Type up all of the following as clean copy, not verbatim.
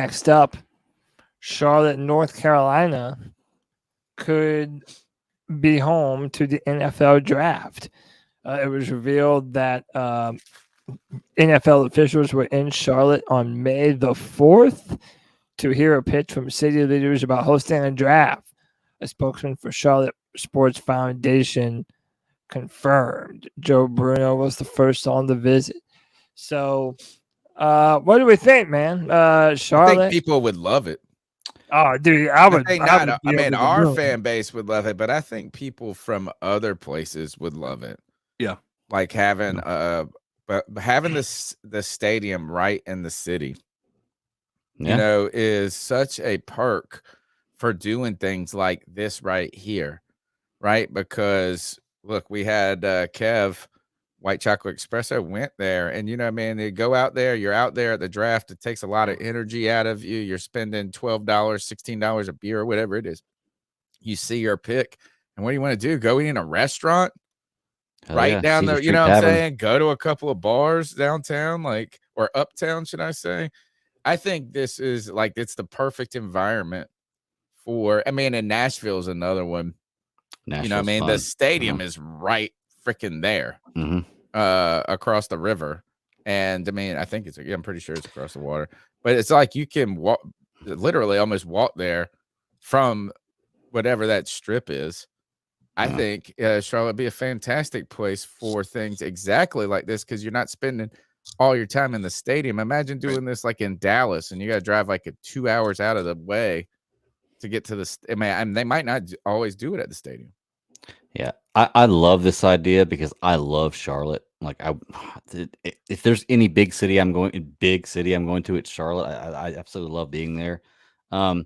next up, Charlotte, North Carolina could be home to the NFL draft. It was revealed that NFL officials were in Charlotte on May the 4th to hear a pitch from city leaders about hosting a draft. A spokesman for Charlotte Sports Foundation confirmed Joe Bruno was the first on the visit. So, what do we think, man? Charlotte. I think people would love it. Oh, dude, our fan base would love it, but I think people from other places would love it. Yeah, like having the stadium right in the city, is such a perk for doing things like this right here, right? Because look, we had Kev. White Chocolate Espresso went there, and they go out there. You're out there at the draft. It takes a lot of energy out of you. You're spending $12, $16 a beer, or whatever it is. You see your pick, and what do you want to do? Go in a restaurant down there. You know what I'm saying? Go to a couple of bars downtown, or uptown, should I say? I think this is it's the perfect environment for. And Nashville is another one. Nashville's the stadium is right freaking there. Across the river, and I think I'm pretty sure it's across the water, but it's like you can walk, literally almost walk there from whatever that strip is. I think Charlotte would be a fantastic place for things exactly like this, because you're not spending all your time in the stadium. Imagine doing this in Dallas, and you got to drive 2 hours out of the way to get to the. They might not always do it at the stadium. Yeah, I love this idea because I love Charlotte. If there's any big city I'm going to, it's Charlotte. I absolutely love being there. I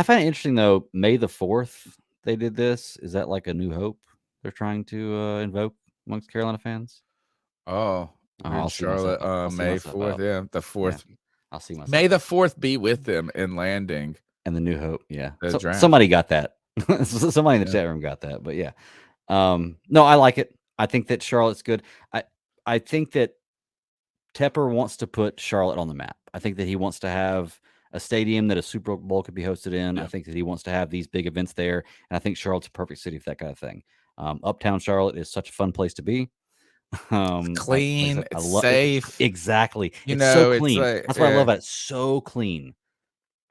find it interesting though. May the 4th, they did this. Is that a new hope they're trying to invoke amongst Carolina fans? Charlotte. May 4th. Yeah, the 4th. Yeah, I'll see myself. May the 4th be with them in landing and the new hope. Yeah, somebody got that. Somebody in the chat room got that. But yeah. No, I like it. I think that Charlotte's good. I think that Tepper wants to put Charlotte on the map. I think that he wants to have a stadium that a Super Bowl could be hosted in. Yeah. I think that he wants to have these big events there. And I think Charlotte's a perfect city for that kind of thing. Uptown Charlotte is such a fun place to be. It's clean, it's safe. Exactly. It's so clean. That's what I love about it. It's so clean.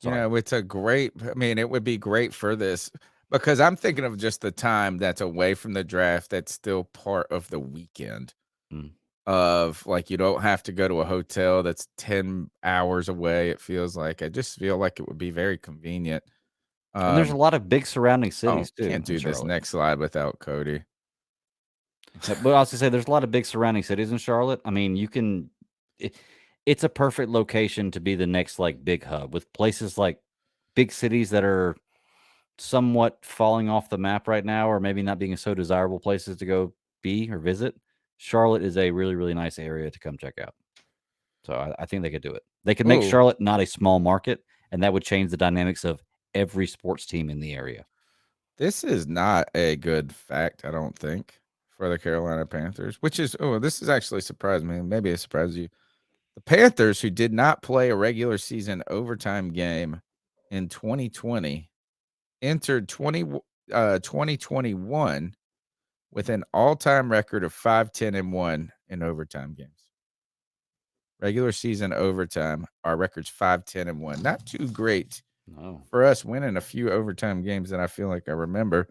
It's a great, it would be great for this. Because I'm thinking of just the time that's away from the draft that's still part of the weekend of you don't have to go to a hotel that's 10 hours away. It feels like I just feel like it would be very convenient. And there's a lot of big surrounding cities too. Can't do this next slide without Cody. But I was going to say there's a lot of big surrounding cities in Charlotte. You can, it's a perfect location to be the next big hub with places big cities that are somewhat falling off the map right now, or maybe not being so desirable places to go be or visit. Charlotte is a really, really nice area to come check out. So I think they could do it. They could make Charlotte not a small market, and that would change the dynamics of every sports team in the area. This is not a good fact, I don't think, for the Carolina Panthers, which is, this is actually surprised me. Maybe it surprised you. The Panthers, who did not play a regular season overtime game in 2020, entered 2021 with an all-time record of 5-10-1 in overtime games. Regular season overtime, our record's 5-10-1. Not too great for us, winning a few overtime games that I feel like I remember.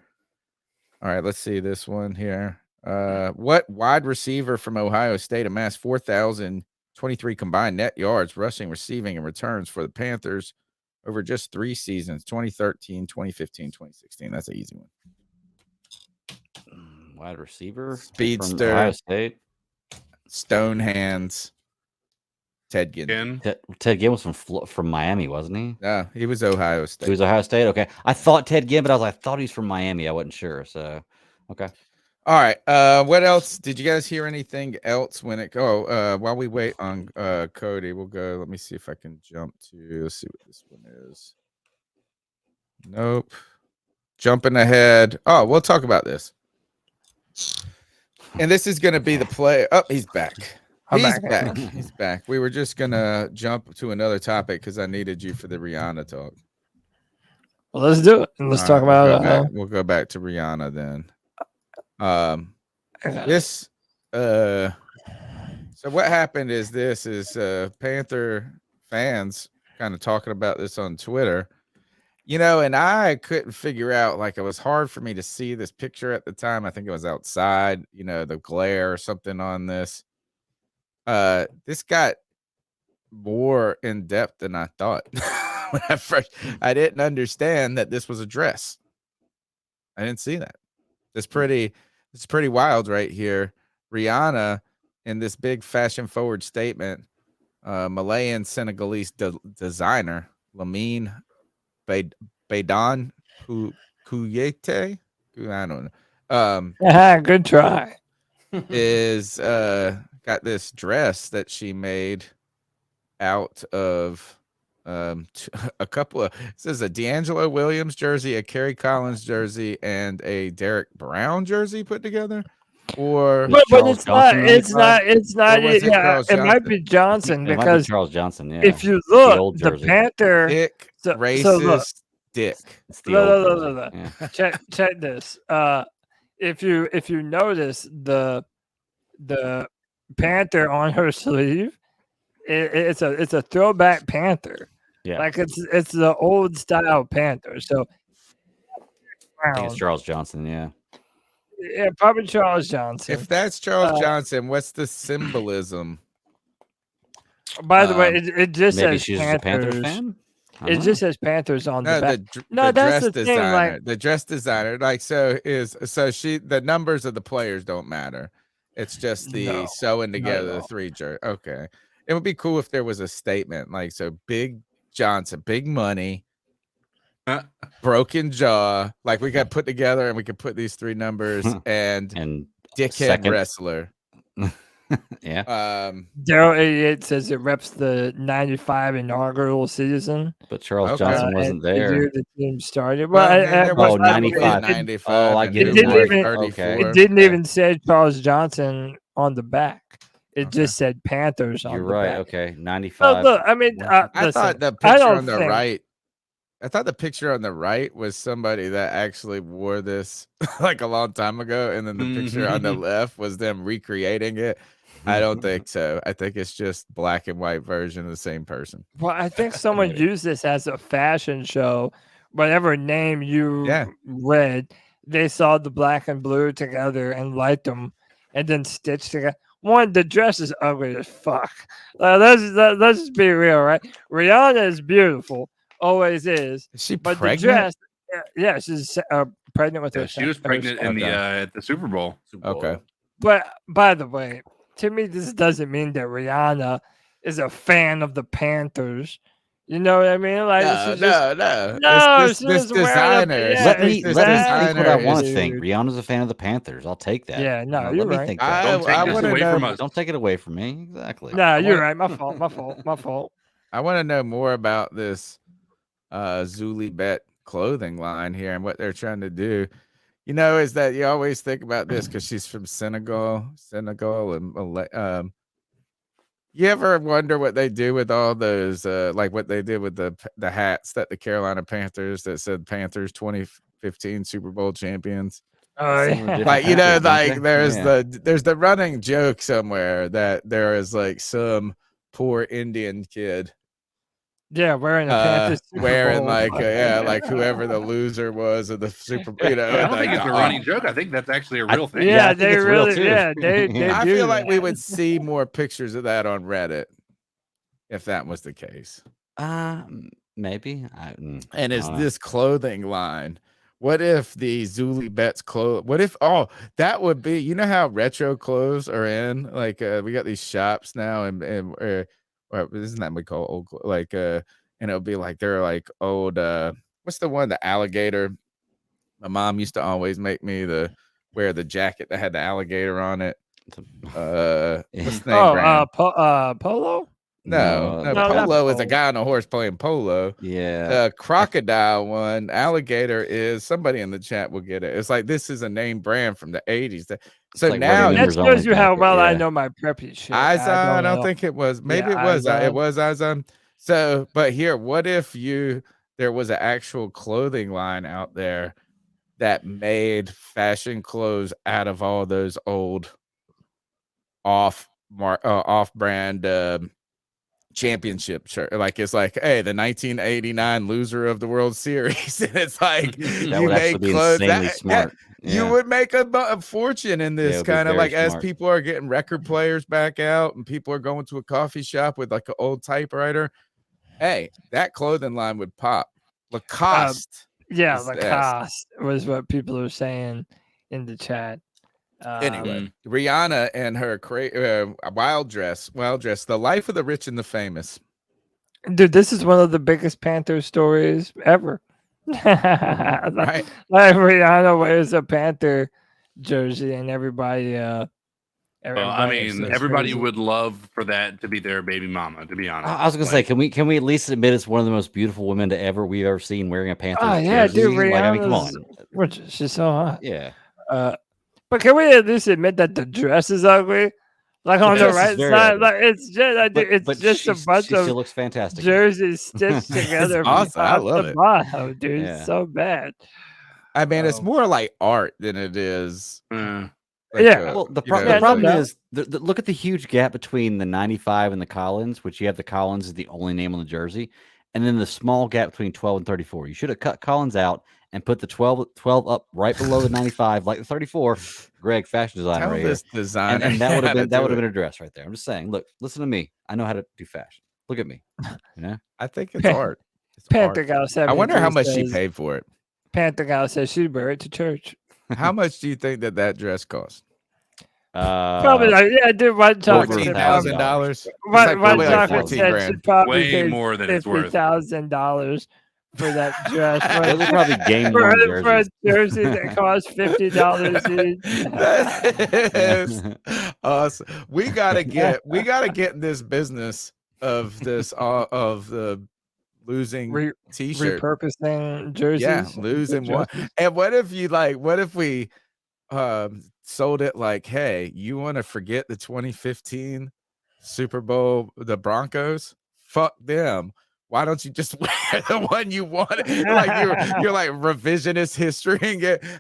All right, let's see this one here. What wide receiver from Ohio State amassed 4,023 combined net yards, rushing, receiving, and returns for the Panthers over just 3 seasons, 2013, 2015, 2016. That's an easy one. Wide receiver. Speedster. Ohio State. Stone hands. Ted Ginn. Ted Ginn was from Miami, wasn't he? Yeah, he was Ohio State. He was Ohio State? Okay. I thought Ted Ginn, but I thought he was from Miami. I wasn't sure. So, okay. All right. What else? Did you guys hear anything else while we wait on Cody, we'll go. Let me see if I can jump to, let's see what this one is. Nope. Jumping ahead. Oh, we'll talk about this. And this is going to be the play. Oh, he's back. I'm He's back. back. He's back. We were just gonna jump to another topic because I needed you for the Rihanna talk. Well, let's do it. And let's talk about We'll go back to Rihanna then. okay. This so what happened is Panther fans kind of talking about this on Twitter. And I couldn't figure out, like, it was hard for me to see this picture at the time. I think it was outside, the glare or something on this. This got more in depth than I thought. When I didn't understand that this was a dress. I didn't see that. It's pretty wild right here. Rihanna, in this big fashion forward statement, Malayan Senegalese designer Lamine Baidan Kuyete, I don't know. Good try. Is got this dress that she made out of a couple of, it says a D'Angelo Williams jersey, a Kerry Collins jersey, and a Derek Brown jersey put together. Or But Charles it's Johnson not. on It's not. It's not. Or was it Yeah, Charles it might Johnson? be Johnson It might be because Charles Johnson. Yeah. if you the look, old the jersey. Panther. Dick, So racist look, dick. It's the old look, jersey. look. Yeah. Check this. If you notice the Panther on her sleeve, it's a throwback Panther. Yeah. Like it's the old style Panther. So I think it's Charles Johnson. Yeah. yeah, probably Charles Johnson. If that's Charles Johnson, what's the symbolism? By the way, it just Maybe says she's Panthers. a Panthers fan. It just says Panthers on No, the back. the that's dress the designer. thing. Like The dress designer, the numbers of the players don't matter. It's just the sewing together the three jerseys. Okay, it would be cool if there was a statement like, so Big Johnson, big money, broken jaw. Like, we got put together and we could put these three numbers and dickhead second. wrestler. Yeah. Daryl 88 says it reps the 95 inaugural season. But Charles Johnson wasn't there. The team started. Well, Well, 95. 95. I get and it. Mark It didn't 34. It didn't even say Charles Johnson on the back. It just said Panthers on You're the right. back. Okay. 95. Look, I mean, I thought the picture on the right. I thought the picture on the right was somebody that actually wore this like a long time ago, and then the picture on the left was them recreating it. I don't think so. I think it's just black and white version of the same person. Well, I think someone used this as a fashion show. Whatever name you read, they saw the black and blue together and liked them, and then stitched together. One, the dress is ugly as fuck. Let's just be real, right? Rihanna is beautiful, always is. Is she but pregnant? The dress, yeah, she's pregnant with her. She was pregnant in the at the Super Bowl. Okay. But by the way, to me, this doesn't mean that Rihanna is a fan of the Panthers. You know what I mean? Like, no. This designer. Let me think what I want to dude. think. Rihanna's a fan of the Panthers. I'll take that. Yeah, no, Let you're me right. think that. Don't take it away from me. Exactly. No, you're right. My fault. I want to know more about this Zuli Bet clothing line here and what they're trying to do. Is that you always think about this because she's from Senegal, and you ever wonder what they do with all those, like what they did with the hats that the Carolina Panthers that said Panthers 2015 Super Bowl champions? Like, there's the running joke somewhere that there is like some poor Indian kid. Yeah, wearing a Panthers wearing like whoever the loser was of the Super Bowl. I don't think it's a running joke. I think that's actually a real thing. Yeah, they really, they I do feel like we would see more pictures of that on Reddit if that was the case. Maybe. And is this clothing line? What if the Zuli Bets clothes? What if? Oh, that would be. You know how retro clothes are in? Like we got these shops now, and isn't that we call old? Like and it'll be like they're like old. What's the one? The alligator. My mom used to always make me wear the jacket that had the alligator on it. What's the name? Polo. No, No, polo is a polo. guy on a horse playing polo. Yeah. The crocodile one, alligator is somebody in the chat will get it. It's like this is a name brand from the 80s. So like now Ready That Members shows only you how jacket, well I yeah. know my preppy shit. Izon, I don't know. think it was. Maybe Yeah, it was. Izon. It was Izon. So, but here, what if there was an actual clothing line out there that made fashion clothes out of all those old off-brand championship shirt? Like it's like, hey, the 1989 loser of the World Series, and it's like That you would actually make be clothes insanely that smart. you Yeah. would make a fortune in Yeah, this it would be kind of very like as smart. people are getting record players back out and people are going to a coffee shop with like an old typewriter. Hey, that clothing line would pop. Lacoste. Yeah, is the S. Lacoste was what people are saying in the chat. Anyway, Rihanna and her wild dress, the life of the rich and the famous. Dude, this is one of the biggest Panther stories ever. Right. Like Rihanna wears a Panther jersey, and everybody. Well, I mean, goes everybody crazy. would love for that to be their baby mama. To be honest, I was gonna say, can we at least admit it's one of the most beautiful women we've ever seen wearing a Panthers Oh yeah, jersey? dude, Like, I mean, come on. Which she's so hot. Yeah. But can we at least admit that the dress is ugly? Like on the dress is right very side, ugly. like it's just But just a bunch she of still looks fantastic. in it. jerseys stitched together from awesome. I top love to it. bottom, dude. Yeah. It's so bad. I mean, it's more like art than it is. Yeah. Well, the problem like- is, look at the huge gap between the 95 and the Collins, which you have the Collins is the only name on the jersey, and then the small gap between 12 and 34. You should have cut Collins out and put the 12 up right below the 95, like the 34. Greg, fashion designer, Tell right this here. designer And that would have how to been that do would have it. been a dress right there. I'm just saying. Look, listen to me. I know how to do fashion. Look at me. You know. I think it's art. It's Panther art. Gal 73 I wonder how much she says- paid for it. Panther Gal says she'd wear it to church. How much do you think that dress cost? Probably like, yeah, dude, White Chocolate. said probably- $14,000. White probably like Chocolate 14 said grand. she probably Way paid more than it's worth. $50,000 for that dress. Those are probably game worn for a jerseys. jersey that costs $50 each. That is awesome. We gotta get in this business of this of the losing t-shirt. Repurposing jerseys. Yeah, losing one. And what if we sold it like, hey, you want to forget the 2015 Super Bowl, the Broncos? Fuck them. Why don't you just wear the one you wanted? Like you're like revisionist history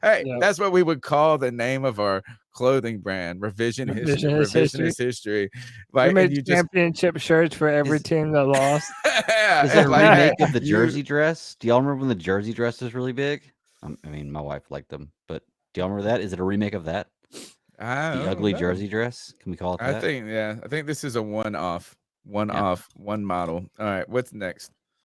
and that's what we would call the name of our clothing brand. Revisionist history. Like, we made and you championship shirts for every team that lost. Is that a remake of the jersey dress? Do y'all remember when the jersey dress was really big? I mean, my wife liked them, but do y'all remember that? Is it a remake of that? The ugly jersey dress? Can we call it that? I think this is a one model. All right, what's next?